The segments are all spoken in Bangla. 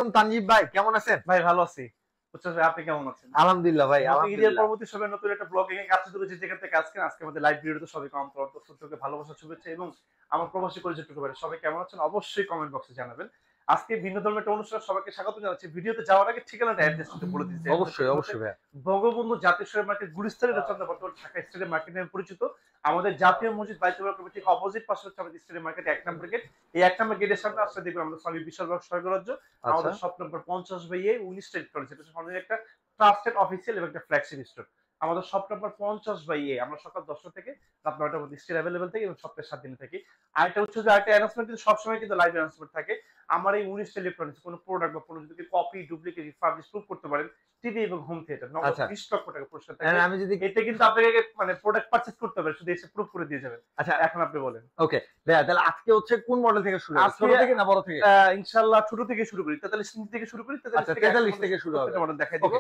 আলাইকুম তানজিব ভাই, কেমন আছেন? ভাই ভালো আছি। বুঝছেন ভাই, আপনি কেমন আছেন? আলহামদুলিল্লাহ ভাই, ঈদের আলহামদুলিল্লাহ। পরবর্তী সময় নতুন একটা ব্লগিং এ কাজ শুরু করেছি, যেখান থেকে আজকে আমাদের লাইভ ভিডিওতে সবাইকে আমন্ত্রণ, দর্শকদেরকে ভালোবাসা, শুভেচ্ছা এবং আমার প্রবাসী পরিচিত ভাই সবাই কেমন আছেন অবশ্যই কমেন্ট বক্সে জানাবেন। আজকে ভিন্ন ধর্মের একটা অনুষ্ঠানে সবাইকে স্বাগত জানাচ্ছি। ভিডিওতে যাওয়ার আগে ঠিকানাটা অ্যাড্রেসটা বলে দিচ্ছি। অবশ্যই অবশ্যই ভাই। বঙ্গবন্ধু জাতীয় স্টেডিয়াম মার্কেট, গুলিস্তানের রচনা বর্তমান ঢাকা স্টেডিয়াম মার্কেট নামে পরিচিত। আমাদের জাতীয় মসজিদ বাইতুল্লাহ কমিটির ঠিক অপোজিট পাশে হচ্ছে আমাদের স্টেডিয়াম মার্কেট 1 নম্বর গেট। এই 1 নম্বর গেটের সামনে আসলে দেখবেন আমরা স্বামী বিশালবাগ স্বর্গরাজ্য, আমাদের শপ নম্বর 50/A 19 ইলেকট্রনিক্স। এটা আমাদের একটা ট্রাস্টেড অফিসিয়াল এবং একটা ফ্ল্যাগশিপ স্টোর। আমাদের শপ নম্বর 50/A। আমরা সকাল 10টা থেকে রাত 9টার মধ্যে স্টোর অ্যাভেলেবল থাকে এবং সপ্তাহে 7 দিন থাকি। আরেকটা হচ্ছে যে আরেকটা অ্যানাউন্সমেন্ট কিন্তু সবসময় কিন্তু লাইভ অ্যানাউন্সমেন্ট থাকে। আমার এই 19 ইলেকট্রনিক্স কোনো প্রোডাক্ট বা কোনো যদি কপি, ডুপ্লিকেট, রিফার্বিশ প্রুভ করতে পারেন, টিভি এবং হোম থিয়েটার নগদ 20 লক্ষ টাকা পুরস্কার থাকে। আমি যদি এটা কিন্তু আপনাকে মানে প্রোডাক্ট পারচেজ করতে হবে, শুধু এসে প্রুভ করে দিয়ে যাবেন। আচ্ছা এখন আপনি বলেন। ওকে ভাইয়া, তাহলে আজকে হচ্ছে কোন মডেল থেকে শুরু হবে? ছোট থেকে না বড় থেকে? ইনশাআল্লাহ ছোট থেকে শুরু করি, 43 ইঞ্চি থেকে শুরু করি। 43 থেকে শুরু হবে। মডেল দেখাই দিব।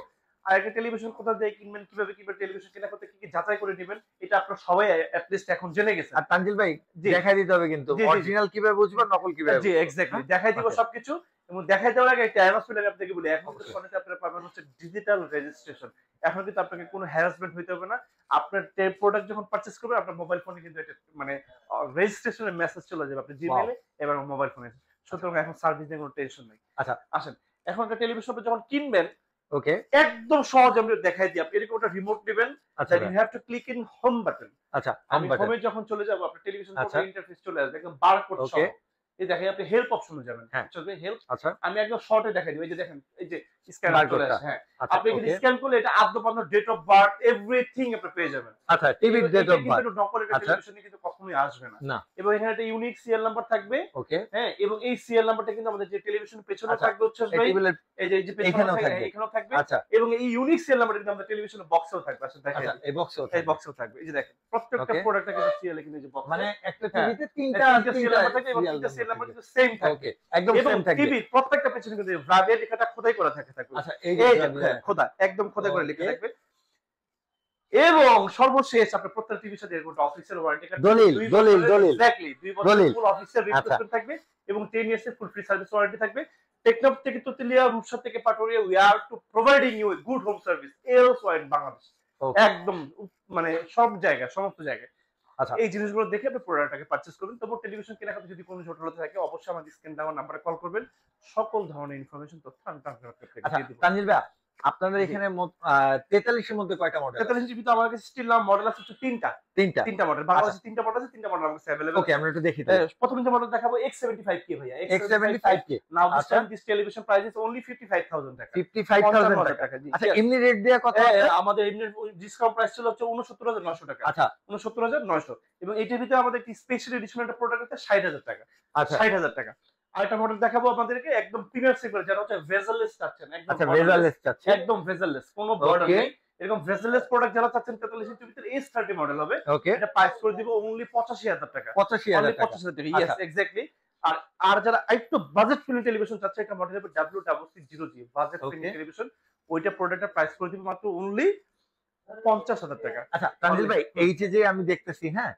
আর একটা টেলিভিশন কোথা থেকে কিনবেন, কিভাবে টেলিভিশন কেনার ক্ষেত্রে কি যাচাই করে নেবেন, এটা আপনারা সবাই এট লিস্ট এখন জেনে গেছেন। আর তানজিল ভাই দেখাই দিতে হবে কিন্তু অরিজিনাল কিভাবে বুঝবেন, নকল কিভাবে। জি এক্স্যাক্টলি, দেখাই দিব সবকিছু। এবং দেখাই দেওয়ার আগে একটা অ্যানাউন্সমেন্ট আমি আপনাকে বলি, এখন কিন্তু ফোনেতে আপনারা পাবেন হচ্ছে ডিজিটাল রেজিস্ট্রেশন। এখন কিন্তু আপনাকে কোনো হ্যারাসমেন্ট হইতে হবে না। আপনার প্রোডাক্ট যখন পারচেজ করবেন, আপনার মোবাইল ফোনে কিন্তু এটা মানে রেজিস্ট্রেশনের মেসেজ চলে যাবে আপনার জিমেইলে এবং মোবাইল ফোনে। সুতরাং এখন সার্ভিস নিয়ে কোনো টেনশন নাই। আচ্ছা আসেন, এখন একটা টেলিভিশন যখন কিনবেন, ওকে একদম সহজ আমরা দেখাই দিই। আপনি এরকম একটা রিমোট নেবেন, আচ্ছা you have to click in home button. আচ্ছা আমি হোমে যখন চলে যাব, আপনার টেলিভিশন ইন্টারফেস চলে আসবে একদম বারকোড সহ। এই দেখেন, আপনি হেল্প অপশনে যাবেন, চলবে হেল্প। আচ্ছা আমি একদম শর্টে দেখাই দিব। এই যে দেখেন, এই যে স্ক্যানার চলে আসে। হ্যাঁ, আপনি যদি স্ক্যান করলে এটা আদ্যপান্ত ডেট অফ বার্থ এভরিথিং আপনি পেয়ে যাবেন। আচ্ছা টিভি ডেট অফ বার্থ কিন্তু নকল এটা টেলিভিশনে কিন্তু কখনোই আসবে না। এবং এখানে একটা ইউনিক সিরিয়াল নাম্বার থাকবে। ওকে হ্যাঁ, এবং এই সিরিয়াল নাম্বারটা কিন্তু আমাদের যে টেলিভিশনের পেছনে থাকবে হচ্ছে ভাই, এই যে পেছনে এখানেও থাকবে। আচ্ছা এবং এই ইউনিক সিরিয়াল নাম্বারটা কিন্তু আমাদের টেলিভিশনের বক্সেও থাকবে। আসলে দেখেন, এই বক্সেও এই বক্সেও থাকবে। এই যে দেখেন, প্রত্যেকটা প্রোডাক্টে কিন্তু সিরিয়ালে কিন্তু এই যে বক্স, মানে একটা টিভিতে তিনটা সিরিয়াল নাম্বার থাকে এবং তিনটা সিরিয়াল নাম্বার কিন্তু সেম থাকে। ওকে একদম সেম থাকবে। টিভি প্রত্যেকটা পেছনে কিন্তু ব্রাভের লেখাটা খোদাই করা থাকে। আচ্ছা এই যে খোদা, একদম খোদাই করে লেখা থাকবে। এবং সর্বশেষ আপনার প্রত্যেকটা টিভির সাথে এরকম একটা অফিসিয়াল ওয়ারেন্টি কার্ড, এক্স্যাক্টলি 2 বছরের ফুল অফিসিয়াল রিপ্লেসমেন্ট থাকবে এবং 10 ইয়ার্স এর ফুল ফ্রি সার্ভিস ওয়ারেন্টি থাকবে। টেকনোপ থেকে তুতুলিয়া, রূপসা থেকে Paturia, we are to providing you a good home service else wide Bangladesh. একদম মানে সব জায়গায়, সমস্ত জায়গায়। আচ্ছা, এই জিনিসগুলো দেখে আপনি প্রোডাক্টটাকে পারচেজ করবেন। তবে টেলিভিশন কেনার ক্ষেত্রে যদি কোনো জটিলতা থাকে, অবশ্যই আমাদের স্ক্রিন দেওয়া নাম্বারে কল করবেন। সকল ধরনের ইনফরমেশন তথ্য আমি আপনাকে দিয়ে দেব। তানজিল ভাই, আপনাদের এখানে 43 এর মধ্যে কয়টা মডেল? 43 জিবি তো আমার কাছে স্টিল মডেল আছে তিনটা মডেল। বাংলাদেশে তিনটা মডেল আছে, তিনটা মডেল আমার কাছে अवेलेबल। ওকে আমরা একটু দেখি তাহলে। প্রথম যে মডেল দেখাবো X75K ভাইয়া, X75K। Now this time this television price is only 55,000 টাকা। 55,000 টাকা। আচ্ছা এমনি রেট দেয়া কত আছে? আমাদের এমনি ডিসকাউন্ট প্রাইস ছিল হচ্ছে 69,900 টাকা। আচ্ছা 69,900। এবং এইটার ভিতরে আমাদের একটি স্পেশাল এডিশন একটা প্রোডাক্ট আছে 60,000 টাকা। আচ্ছা 60,000 টাকা। আরেকটা মডেল দেখাবো আপনাদেরকে একদম প্রিমিয়ার সেগমেন্ট, যারা হচ্ছে ভেজেললেস চাচ্ছেন। আচ্ছা ভেজেললেস চাচ্ছেন, একদম ভেজেললেস, কোনো বর্ডার নেই। এরকম ভেজেললেস প্রোডাক্ট যারা চাচ্ছেন 43 ইঞ্চির ভিতরে S30 মডেল হবে। এটা প্রাইস করে দিব অনলি 85,000 টাকা। 85,000 টাকা। 85,000 টাকা, ইয়েস এক্স্যাক্টলি। আর যারা একটু বাজেট ফ্রেন্ডলি টেলিভিশন চাচ্ছে, একটা মডেল হবে WC0G বাজেট ফ্রেন্ডলি টেলিভিশন। ওইটা প্রোডাক্টের প্রাইস করে দিব মাত্র অনলি 50,000 টাকা। আচ্ছা তানজিল ভাই, এই যে আমি দেখতেছি, হ্যাঁ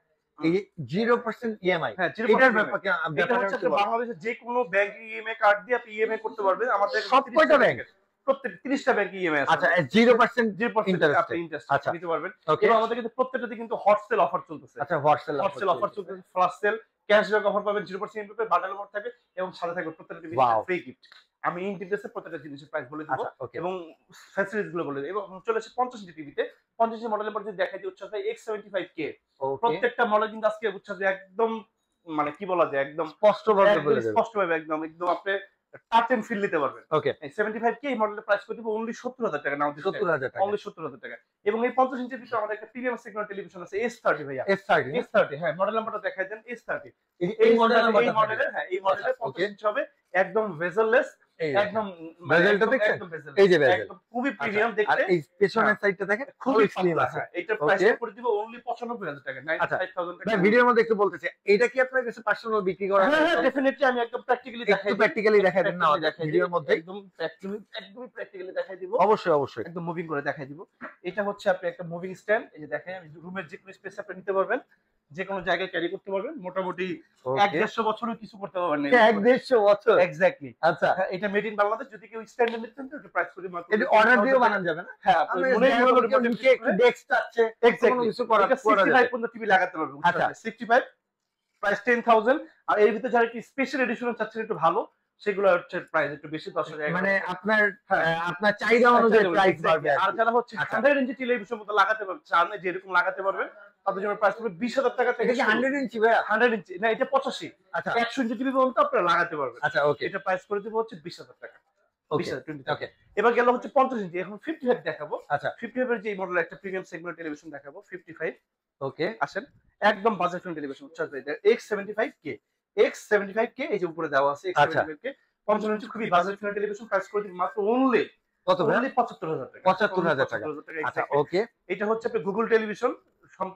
এই 0% ইএমআই, এটার ব্যাপারে এটা হচ্ছে বাংলাদেশে যে কোনো ব্যাংক ইএমআই কার্ড দিয়ে আপনি ইএমআই করতে পারবেন। আমাদের সব কয়টা ব্যাংক? প্রত্যেক 30টা ব্যাংক ইএমআই আছে। আচ্ছা 0% ইন্টারেস্ট আপনি নিতে পারবেন। এবং আমাদের কিন্তু প্রত্যেকটাতে কিন্তু হট সেল অফার চলতেছে। আচ্ছা হট সেল অফার চলতেছে, ফ্ল্যাশ সেল, ক্যাশব্যাক অফার পাবেন 0% ইএমআই পাবেন, বান্ডেল অফার থাকবে এবং সাথে থাকবে প্রত্যেকটা টিভি ফ্রি গিফট। আমি ইন ডিটেইলসে প্রত্যেকটা জিনিসের প্রাইস বলে দিব এবং ফ্যাসিলিটিস গুলো বলে দেব। এবং চলে আসে 50 ইঞ্চি টিভিতে। 50 ইঞ্চি মডেলের পর যদি দেখাই দিই হচ্ছে ভাই X75K। প্রত্যেকটা মডেল কিন্তু আজকে হচ্ছে যে একদম মানে কি বলা যায়, একদম স্পষ্টভাবে একদম আপনি টাচ এন্ড ফিল নিতে পারবেন। ওকে 75K এই মডেলের প্রাইস করে দিব অনলি 70,000 টাকা। নাও 70,000 টাকা, অনলি 70,000 টাকা। এবং এই 50 ইঞ্চির ভিতরে আমাদের একটা প্রিমিয়াম সেগমেন্ট টেলিভিশন আছে S30 ভাইয়া। S30 হ্যাঁ, মডেল নাম্বারটা দেখাই দেন। S30 এই মডেলের হ্যাঁ, এই মডেলের 50 ইঞ্চি হবে, একদম ভেজেললেস, একদম বেজেলটা দেখেন, এই যে বেজেল একদম খুবই প্রিমিয়াম দেখতে। আর এই পেছনের সাইডটা দেখেন খুবই স্লিম আছে। এটা প্রাইস করে দিব অনলি 95,000 টাকা, 95,000 টাকা। ভাই ভিডিওর মধ্যে একটু বলতেছি, এটা কি আপনার কাছে পার্সোনাল বিক্রি করা? হ্যাঁ ডেফিনেটলি, আমি একদম প্র্যাকটিক্যালি দেখাই দেন না ভিডিওর মধ্যে, একদম প্র্যাকটিক্যালি দেখাই দিব। অবশ্যই একদম মুভিং করে দেখাই দিব। এটা হচ্ছে আপনি একটা মুভিং স্ট্যান্ড, এই যে দেখেন, আমি রুমের যে কোনো স্পেসে আপনি নিতে পারবেন। যে কোনো জায়গায় ক্যারি করতে পারবেন, মোটামুটি 1-1.5 বছরও কিছু করতে পারবেন না। 1-1.5 বছর এক্স্যাক্টলি। আচ্ছা, এটা মেড ইন বাংলাদেশ। যদি কেউ স্ট্যান্ডার্ড নিতে চান তো প্রাইস করি মাত্র এটা অর্ডার দিয়েও বানানো যাবে না? হ্যাঁ, আমি মনে হয় নিচে একটু ডেস্ক চাচ্ছে, কোনো কিছু করা এটা 65 পর্যন্ত টিভি লাগাতে পারবে। আচ্ছা 65 প্রাইস 10,000। আর এর ভিতরে যারা কি স্পেশাল এডিশন চাচ্ছেন একটু ভালো, সেগুলো হচ্ছে প্রাইস একটু বেশি, 10,000। মানে আপনার চাহিদা অনুযায়ী প্রাইস বাড়বে। আর যারা হচ্ছে 100 ইঞ্চি টেলিভিশন মতো লাগাতে পারবে, চান যে এরকম লাগাতে পারবেন, তাদের জন্য প্রাইস পড়বে 20,000 টাকা থেকে। এটা কি 100 ইঞ্চি ভাই? 100 ইঞ্চি না, এটা 85। আচ্ছা 100 ইঞ্চি টিভি পর্যন্ত আপনারা লাগাতে পারবেন। আচ্ছা ওকে এটা প্রাইস করে দেব হচ্ছে 20,000 টাকা। ওকে 20,000 ওকে এবার গেল হচ্ছে 50 ইঞ্চি। এখন 55 দেখাবো। আচ্ছা 55 এর যে মডেল একটা প্রিমিয়াম সেগমেন্ট টেলিভিশন দেখাবো। 55 ওকে আসেন, একদম বাজেট ফ্রেন্ডলি টেলিভিশন হচ্ছে এটা X75K। X75K এই যে উপরে দেওয়া আছে X75K 55 ইঞ্চি, খুবই বাজেট ফ্রেন্ডলি টেলিভিশন। প্রাইস করে দিন মাত্র অনলি কত ভাই? 75,000 টাকা। 75,000 টাকা। আচ্ছা ওকে এটা হচ্ছে আপনি Google television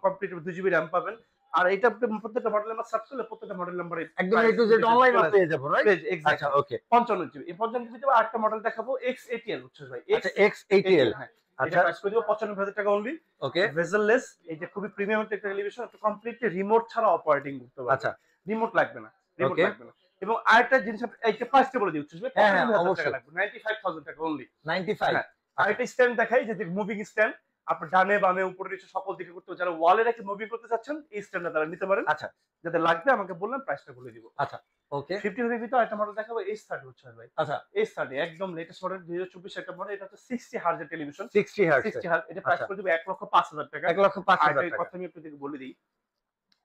complete 2 GB RAM পাবেন। আর এটা আপনি প্রত্যেকটা মডেল নাম্বার সার্চ করলে প্রত্যেকটা মডেল নাম্বারে একদম এ টু জেড অনলাইন পেয়ে যাবো, রাইট? এক্স্যাক্টলি। আচ্ছা ওকে 55 জিবি। এই 55 জিবি তে আরেকটা মডেল দেখাবো X80L হচ্ছে ভাই। আচ্ছা X80L হ্যাঁ, এটা আচ্ছা প্রাইস করে দিব 95,000 টাকা অনলি। ওকে ভেজেললেস, এটা খুবই প্রিমিয়াম একটা টেলিভিশন, এটা কমপ্লিটলি রিমোট ছাড়া অপারেটিং করতে পারবে। আচ্ছা রিমোট লাগবে না, রিমোট Okay. লাগবে না। এবং আরেকটা জিনিস এইটা প্রাইসটা বলে দিচ্ছি, হ্যাঁ, হ্যাঁ, 95,000 অবশ্যই। টাকা লাগবে, 95,000 টাকা অনলি। 95 হ্যাঁ। আর একটা স্ট্যান্ড দেখাই, যে মুভিং স্ট্যান্ড, আপনি ডানে বামে উপরে নিচে সকল দিকে করতে, যারা ওয়ালে রেখে মুভি করতে চাচ্ছেন এই স্ট্যান্ডটা তারা নিতে পারেন। আচ্ছা যাদের লাগবে আমাকে বললেন, প্রাইসটা বলে দিব। আচ্ছা ওকে 55 এর ভিতরে একটা মডেল দেখাবো S30 হচ্ছে ভাই। আচ্ছা S30 একদম লেটেস্ট মডেল 2024 একটা মডেল। এটা হচ্ছে 60 হার্জ এর টেলিভিশন। 60 হার্টজ 60 হার্জ, এটা প্রাইস আচ্ছা। করে দিব 1,05,000 টাকা। 1,05,000 আরেকটা টাকা কথা আমি আপনাদেরকে বলে দিই,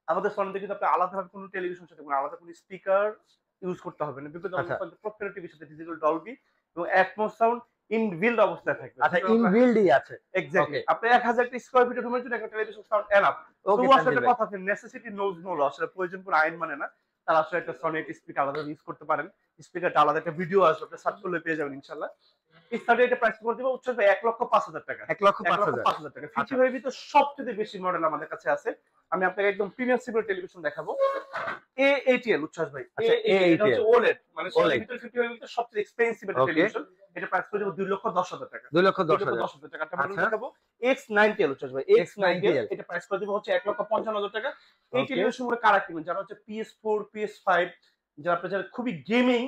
আমাদের ফোনে কিন্তু আপনি আলাদাভাবে কোনো টেলিভিশন সাথে কোনো আলাদা কোনো স্পিকার ইউজ করতে হবে না, বিকজ আচ্ছা। আমাদের প্রত্যেকটা টিভির সাথে ডিজিটাল ডলবি এবং অ্যাটমস সাউন্ড ইনবিল্ড অবস্থায় থাকবে। আচ্ছা ইনবিল্ডই আছে এক্স্যাক্টলি। Okay. আপনি 1000 স্কয়ার ফিটের রুমের জন্য একটা টেলিভিশন সাউন্ড এনাফ। ওকে তো আসলে কথা আছে, নেসেসিটি নোজ নো ল, আসলে প্রয়োজন কোনো আইন মানে না। তারা আসলে একটা সনি একটা স্পিকার আলাদা ইউজ করতে পারেন, স্পিকারটা আলাদা একটা ভিডিও আসবে, আপনি সার্চ করলে পেয়ে যাবেন ইনশাআল্লাহ। এই স্টাডি এটা প্রাইস করে দিব হচ্ছে 1,05,000 টাকা। 1,05,000 টাকা। 55 এর ভিতর সবচেয়ে বেশি মডেল আমাদের কাছে আছে। আমি আপনাকে একদম প্রিমিয়াম সিলভার টেলিভিশন দেখাবো। A80L উচ্ছ্বাস ভাই। আচ্ছা, A80L এটা হচ্ছে OLED, মানে OLED সবচেয়ে ভিতর 55 এর ভিতর সবচেয়ে এক্সপেন্সিভ একটা Okay. টেলিভিশন। এটা প্রাইস করে দিব 2,10,000 টাকা। 2,10,000 2,10,000 টাকা। একটা মডেল আচ্ছা। দেখাবো X90L উচ্ছ্বাস ভাই। X90L এটা প্রাইস করে দিব হচ্ছে 1,55,000 টাকা। এই Okay. টেলিভিশন গুলো কারা কিনবেন? যারা হচ্ছে PS4, PS5, যারা খুবই গেমিং,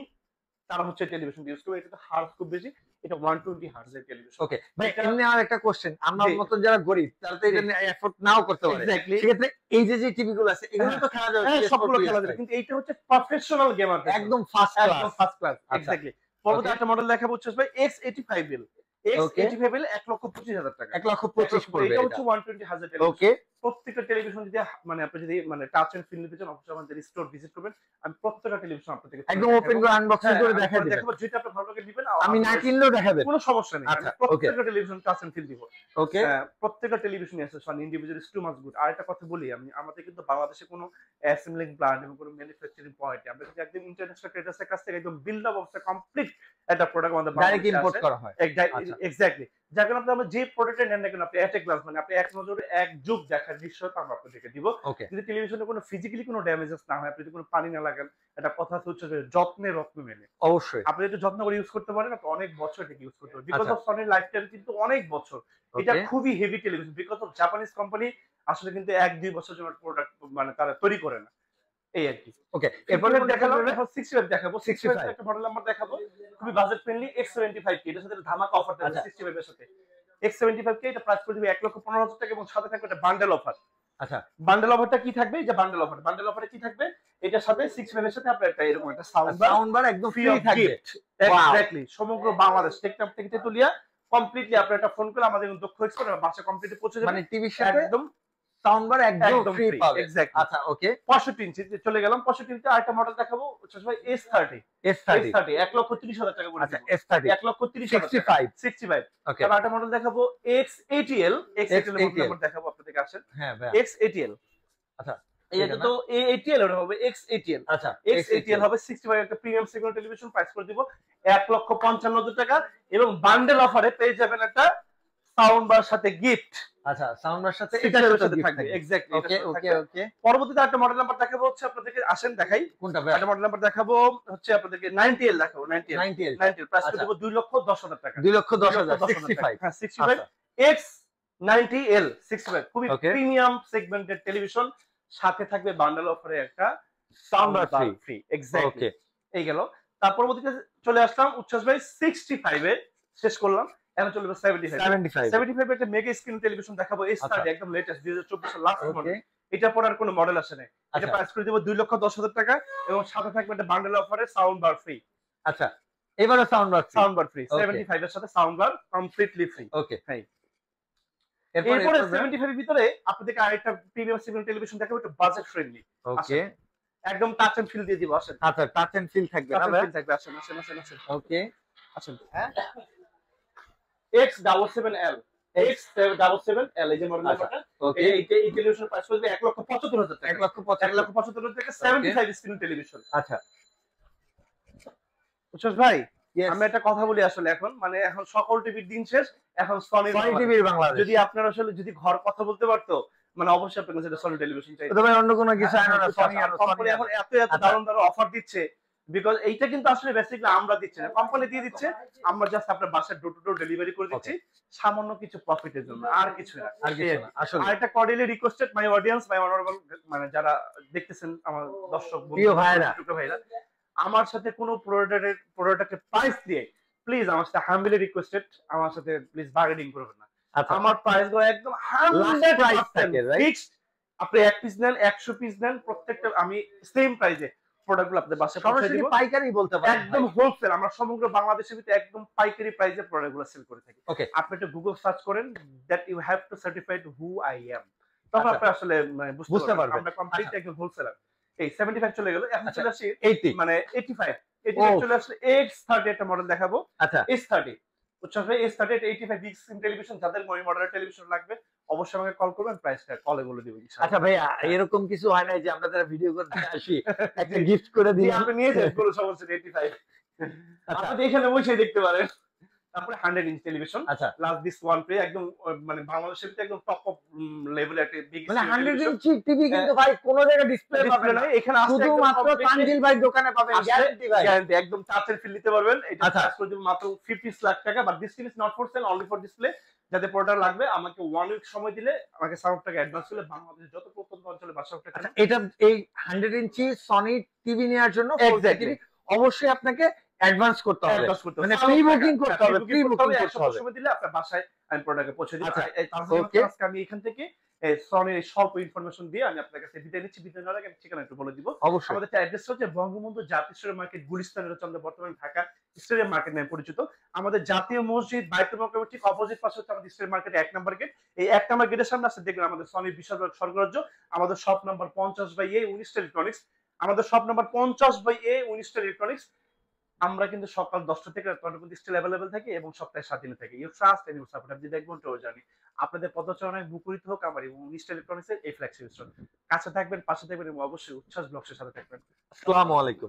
তারা হচ্ছে টেলিভিশন ইউজ করবে। এটা তো হার্জ খুব বেশি, এটা 120 হার্জ এর টেলিভিশন। ওকে ভাই এটা- এমনি আমার একটা কোশ্চেন, আমার জি। মত যারা গরিব তারা তো এটা এফোর্ড নাও করতে পারে, এক্স্যাক্টলি। সেক্ষেত্রে এই যে টিভি গুলো আছে এগুলো তো খেলা যাবে হ্যাঁ, PS4, সবগুলো খেলা PS5 যাবে, কিন্তু এইটা হচ্ছে প্রফেশনাল গেমার, একদম ফার্স্ট একদম ক্লাস ফার্স্ট ক্লাস। আচ্ছা। এক্স্যাক্টলি। পরবর্তী Okay. একটা মডেল দেখাবো হচ্ছে ভাই X85L। X85L 1,25,000 টাকা। 1,25,000 পড়বে এটা এটা হচ্ছে 120 হার্জ টেলিভিশন। ওকে প্রত্যেকটা টেলিভিশন যদি মানে আপনি যদি মানে টাচ এন্ড ফিল নিতে চান, অবশ্যই আমাদের স্টোর ভিজিট করবেন। আমি প্রত্যেকটা টেলিভিশন আপনাদেরকে একদম ওপেন করে আনবক্সিং করে দেখাই দিবেন, দেখাবো, যেটা আপনার ভালো লাগে দিবেন। আমি না কিনলেও দেখাবেন। কোনো সমস্যা নেই। আচ্ছা, আমি প্রত্যেকটা টেলিভিশন টাচ এন্ড ফিল দিব। ওকে প্রত্যেকটা টেলিভিশন আছে fun individual too much good. আর একটা কথা বলি, আমাদের কিন্তু বাংলাদেশে কোনো অ্যাসেম্বলিং প্ল্যান্ট এবং কোনো ম্যানুফ্যাকচারিং পয়েন্ট, আমরা কিন্তু একদম ইন্টারন্যাশনাল ট্রেডার্সের কাছ থেকে একদম বিল্ড আপ অবস্থা কমপ্লিট একটা প্রোডাক্ট আমাদের ডাইরেক্ট ইম্পোর্ট করা হয় আচ্ছা। এক্স্যাক্টলি। যার কারণে আপনি আমরা যে প্রোডাক্টটা নেন না কেন, আপনি এট এ গ্লাস মানে আপনি এক নজরে এক যুগ দেখার নিশ্চয়তা আমরা আপনাদেরকে দিব। ওকে যদি টেলিভিশনে কোনো ফিজিক্যালি কোনো ড্যামেজেস না হয়, আপনি যদি কোনো পানি না লাগান, একটা কথা হচ্ছে যে যত্নে রত্ন মেলে, অবশ্যই আপনি যদি যত্ন করে ইউজ করতে পারেন, আপনি অনেক বছর এটাকে ইউজ করতে পারেন। বিকজ আচ্ছা। অফ সনির লাইফ টাইম কিন্তু অনেক বছর। এটা Okay. খুবই heavy television, because of Japanese company আসলে কিন্তু 1-2 বছর জন্য প্রোডাক্ট মানে তারা তৈরি করে না, এই আর কি। ওকে এরপরে এরপরে দেখালাম, দেখাবো এখন 65 দেখাবো। 65 65 একটা মডেল নাম্বার দেখাবো, খুবই বাজেট ফ্রেন্ডলি X75K। এটার সাথে ধামাকা অফার থাকবে আচ্ছা। 65 এর সাথে। X75K এটা প্রাইস করে দিবে 1,15,000 টাকা এবং সাথে থাকবে একটা বান্ডেল অফার। আচ্ছা বান্ডেল অফারটা কি থাকবে? এই যে বান্ডেল অফারে কি থাকবে? এটার সাথে 65 এর সাথে আপনার একটা এরকম একটা সাউন্ড বার একদম ফ্রি ফ্রি অফ থাকবে গিফট। এক্স্যাক্টলি। সমগ্র বাংলাদেশ টেকনাফ থেকে তেতুলিয়া কমপ্লিটলি আপনার একটা ফোন করে আমাদের দক্ষ এক্সপার্ট বাসা কমপ্লিটলি পৌঁছে যাবে। মানে টিভির সাথে একদম সাউন্ড বার একদম একদম ফ্রি free, পাবে exactly. আচ্ছা ওকে 65 ইঞ্চি চলে গেলাম। 65 ইঞ্চি আরেকটা মডেল দেখাবো ভাই S30। S30 1,30,000 টাকা করে আচ্ছা দিব। S30 1,30,000 65 65। ওকে তারপর আরেকটা মডেল দেখাবো X80L। X80L এর X80L মডেল দেখাবো, আপনাদেরকে আসেন হ্যাঁ ভাই X80L। আচ্ছা এই এটা তো A80L ওটা হবে X80L। আচ্ছা X80L হবে 65 একটা প্রিমিয়াম সেগমেন্ট টেলিভিশন, প্রাইস করে দিব 1,55,000 টাকা এবং বান্ডেল অফারে পেয়ে যাবেন একটা সাউন্ড বার সাথে গিফট। আচ্ছা সাউন্ড বার সাথে এটার এটার সাথে সাথে থাকবে থাকবে এক্স্যাক্টলি। ওকে ওকে ওকে পরবর্তীতে একটা মডেল নাম্বার দেখাবো হচ্ছে আপনাদেরকে, আসেন দেখাই। কোনটা ভাই একটা মডেল নাম্বার দেখাবো হচ্ছে আপনাদেরকে 90L দেখাবো। 90L 90L প্রাইস করে আচ্ছা। দেব 2,10,000 টাকা। 2,10,000 65 হ্যাঁ 65 X90L 65 খুবই Okay. প্রিমিয়াম সেগমেন্টের টেলিভিশন, সাথে থাকবে বান্ডেল অফারে একটা sound bar sound free. Free. Exactly. Okay এই গেল। তার পরবর্তীতে চলে আসলাম উচ্ছ্বাস ভাই 65 এ শেষ করলাম। এখন চলে যাবো 75 75 75 একটা মেগা স্ক্রিন টেলিভিশন দেখাবো S30 আচ্ছা। একদম লেটেস্ট 2024 এর লাস্ট ওকে মডেল। এটা পর আর কোনো মডেল আসে নাই। এটা আচ্ছা প্রাইস করে দেব 2,10,000 টাকা এবং সাথে থাকবে একটা বান্ডেল অফারে সাউন্ড বার ফ্রি। আচ্ছা এবারে sound bar free. Sound bar free. Okay. 75 এর সাথে সাউন্ড বার কমপ্লিটলি ফ্রি। ওকে হ্যাঁ। এরপরে এরপরে 75 এর ভিতরে আপনাদেরকে আরেকটা প্রিমিয়াম স্ক্রিন টেলিভিশন দেখাবো একটু বাজেট ফ্রেন্ডলি। ওকে একদম টাচ এন্ড ফিল দিয়ে দিব আসেন। আচ্ছা টাচ এন্ড ফিল থাকবে টাচ না এন্ড ভাই? ফিল থাকবে আসেন আসেন আসেন আসেন। ওকে আসেন। হ্যাঁ X77L X77L এই যে মডেল আচ্ছা, নাম্বারটা। ওকে এই টেলিভিশনের প্রাইস পড়বে 1,75,000 টাকা। 1,75,000 টাকা 75 স্ক্রিন টেলিভিশন। আচ্ছা বুঝছস ভাই? Yes. আমি একটা কথা বলি আসলে এখন মানে এখন সকল টিভির দিন শেষ এখন সনি সনি টিভির বাংলাদেশ। যদি আপনারা আসলে যদি ঘর কথা বলতে পারতো মানে অবশ্যই আপনার কাছে সনি টেলিভিশন চাই। তো ভাই অন্য কোনো কিছু আনো না, সনি আনো, কোম্পানি সনি এখন আনো। এত এত আচ্ছা। দারুণ দারুণ অফার দিচ্ছে বিকজ এইটা কিন্তু আসলে বেসিক্যালি আমরা দিচ্ছি না কোম্পানি দিয়ে দিচ্ছে আমরা জাস্ট আপনার বাসায় ডোর টু ডোর ডেলিভারি করে দিচ্ছি সামান্য কিছু প্রফিটের জন্য আর কিছু না। আর কিছু না আসলে। আর একটা cordially requested my audience my honourable মানে যারা দেখতেছেন আমার দর্শক প্রিয় ভাইরা। ভাইরা আমার সাথে কোনো প্রোডাক্টের প্রাইস দিয়ে প্লিজ আমার সাথে হাম্বলি রিকোয়েস্টেড আমার সাথে প্লিজ বার্গেনিং করবেন না। আচ্ছা আমার প্রাইস গুলো একদম Last price থাকে, right? ফিক্সড। আপনি 1 পিস নেন 100 পিস নেন প্রত্যেকটা আমি সেম প্রাইসে প্রোডাক্টগুলো আপনাদের বাসায় পৌঁছে সরাসরি দিব। পাইকারি বলতে পারেন একদম হোলসেল আমরা সমগ্র বাংলাদেশের ভিতরে একদম পাইকারি প্রাইসে প্রোডাক্টগুলো সেল করে থাকি। ওকে আপনি একটু গুগল সার্চ করেন that you have to certified who I am তখন আচ্ছা। আপনি আসলে মানে বুঝতে বুঝতে পারবেন। পারবেন আমরা কমপ্লিট আচ্ছা। একদম হোলসেলার। এই 75 চলে গেল এখন আচ্ছা। চলে আসি 80 মানে 85 ও। চলে আসলে X30 একটা মডেল দেখাবো। আচ্ছা S30 বুঝছেন ভাই S30 85 বিগ স্ক্রিন টেলিভিশন যাদের ওই মডেলের টেলিভিশন লাগবে অবশ্যই আমাকে কল করবেন প্রাইসটা কলে বলে দিব ইনশাআল্লাহ। আচ্ছা ভাই এরকম কিছু হয় না যে আমরা যারা ভিডিও করতে আসি একটা গিফট করে জি দিই আপনি নিয়ে যান কোনো সমস্যা নেই 85 আচ্ছা আপনি এখানে বসে দেখতে পারেন। তারপরে 100 ইঞ্চ টেলিভিশন আচ্ছা লাস্ট দিস ওয়ান প্লে একদম মানে বাংলাদেশের ভিতরে একদম টপ অফ লেভেলের একটা বিগ মানে 100 ইঞ্চি টিভি কিন্তু ভাই কোনো জায়গায় ডিসপ্লে পাবেন না, এখানে আসলে শুধুমাত্র তানজিল ভাই দোকানে পাবেন গ্যারান্টি ভাই। গ্যারান্টি একদম টাচের ফিল নিতে পারবেন। এটা আচ্ছা। চার্জ করে দিব মাত্র 50 লাখ টাকা but this is not for sale only for display. যাদের প্রোডাক্ট লাগবে আমাকে 1 উইক সময় দিলে আমাকে 7 টাকা অ্যাডভান্স করলে বাংলাদেশের যত প্রত্যন্ত অঞ্চলে বাসা করতে আচ্ছা এটা এই 100 ইঞ্চি সনি টিভি নেওয়ার জন্য Exactly. অবশ্যই আপনাকে অ্যাডভান্স করতে হবে, অ্যাডভান্স করতে মানে হবে। প্রি বুকিং করতে হবে, Pre-booking প্রি বুকিং হবে, করতে হবে। সময় দিলে আপনার বাসায় আমি প্রোডাক্টে পৌঁছে দিব। আচ্ছা, তাহলে okay. আজকে আমি এখান থেকে সনির স্বল্প ইনফরমেশন দিয়ে আমি আপনার কাছে বিদায় নিচ্ছি। বিদায় নেওয়ার আগে আমি ঠিকানা একটু বলে দিব। অবশ্যই আমাদের অ্যাড্রেস হচ্ছে বঙ্গবন্ধু জাতীয় স্টেডিয়াম মার্কেট গুলিস্তানের চন্দ্র বর্তমানে ঢাকা স্টেডিয়াম মার্কেট নামে পরিচিত। আমাদের জাতীয় মসজিদ বাইতুল মুকাররমের ঠিক অপোজিট পাশে হচ্ছে আমাদের স্টেডিয়াম মার্কেট 1 নম্বর গেট। এই 1 নম্বর গেটের সামনে আসলে দেখবেন আমাদের সনি বিশাল স্বর্গরাজ্য। আমাদের শপ নাম্বার 50/A 19 ইলেকট্রনিক্স। আমাদের শপ নাম্বার 50/A 19 ইলেকট্রনিক্স। আমরা কিন্তু সকাল 10টা থেকে রাত 9টা পর্যন্ত স্টিল अवेलेबल থাকি এবং সপ্তাহে 7 দিন থাকি। You trust and you support আপনি দেখবেন তো জানি। আপনাদের পদচারণায় মুখরিত হোক আমার এই 19 ইলেকট্রনিক্সের এই ফ্ল্যাগশিপ স্টোর। কাছে থাকবেন, পাশে থাকবেন এবং অবশ্যই উচ্ছ্বাস ব্লগসের সাথে থাকবেন। আসসালামু আলাইকুম।